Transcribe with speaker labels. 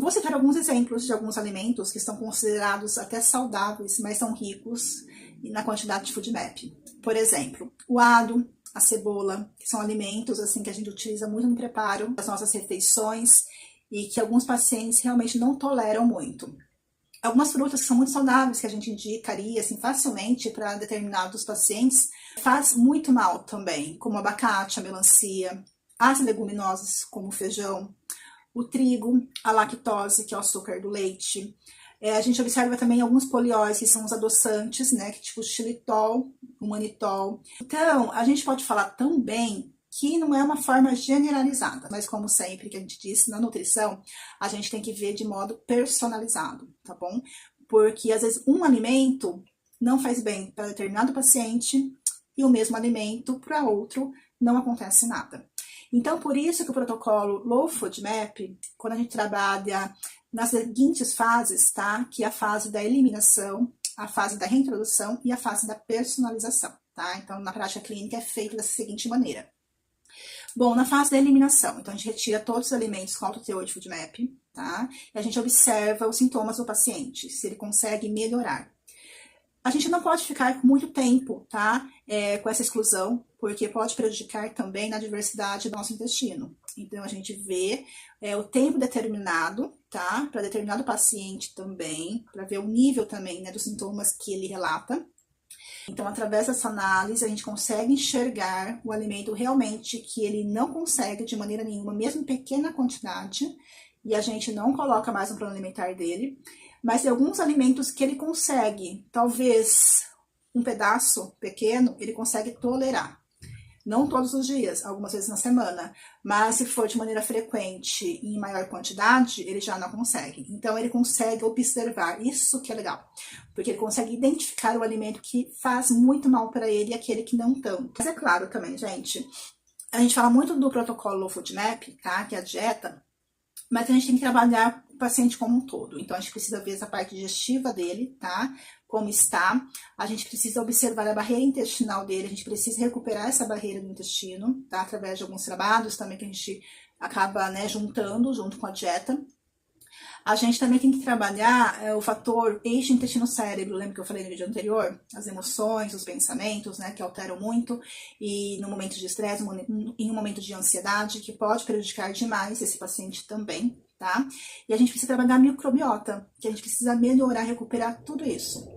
Speaker 1: Vou citar alguns exemplos de alguns alimentos que são considerados até saudáveis, mas são ricos na quantidade de FODMAP. Por exemplo, o alho, a cebola, que são alimentos assim que a gente utiliza muito no preparo das nossas refeições e que alguns pacientes realmente não toleram muito. Algumas frutas que são muito saudáveis, que a gente indicaria assim, facilmente para determinados pacientes, faz muito mal também, como o abacate, a melancia, as leguminosas, como o feijão, o trigo, a lactose, que é o açúcar do leite. A gente observa também alguns polióis, que são os adoçantes, né, que tipo o xilitol, o manitol. Então, a gente pode falar também que não é uma forma generalizada, mas como sempre que a gente disse na nutrição, a gente tem que ver de modo personalizado, tá bom? Porque às vezes um alimento não faz bem para determinado paciente e o mesmo alimento para outro não acontece nada. Então, por isso que o protocolo Low FODMAP, quando a gente trabalha nas seguintes fases, tá? Que é a fase da eliminação, a fase da reintrodução e a fase da personalização, tá? Então, na prática clínica é feito dessa seguinte maneira. Bom, na fase da eliminação, então a gente retira todos os alimentos com alto teor de FODMAP, tá? E a gente observa os sintomas do paciente, se ele consegue melhorar. A gente não pode ficar muito tempo, tá? Com essa exclusão, porque pode prejudicar também na diversidade do nosso intestino. Então, a gente vê o tempo determinado, tá? Para determinado paciente também, para ver o nível também, né, dos sintomas que ele relata. Então, através dessa análise, a gente consegue enxergar o alimento realmente que ele não consegue de maneira nenhuma, mesmo em pequena quantidade, e a gente não coloca mais no plano alimentar dele. Mas tem alguns alimentos que ele consegue, talvez um pedaço pequeno, ele consegue tolerar. Não todos os dias, algumas vezes na semana, mas se for de maneira frequente e em maior quantidade, ele já não consegue. Então, ele consegue observar, isso que é legal, porque ele consegue identificar o alimento que faz muito mal para ele e aquele que não tanto. Mas é claro também, gente, a gente fala muito do protocolo Low FODMAP, tá? Que é a dieta, mas a gente tem que trabalhar o paciente como um todo. Então, a gente precisa ver essa parte digestiva dele, tá? Como está. A gente precisa observar a barreira intestinal dele, a gente precisa recuperar essa barreira do intestino, tá? Através de alguns trabalhos também que a gente acaba, né, juntando junto com a dieta. A gente também tem que trabalhar o fator eixo intestino-cérebro, lembra que eu falei no vídeo anterior? As emoções, os pensamentos, né, que alteram muito, e no momento de estresse, em um momento de ansiedade, que pode prejudicar demais esse paciente também, tá? E a gente precisa trabalhar a microbiota, que a gente precisa melhorar, recuperar tudo isso.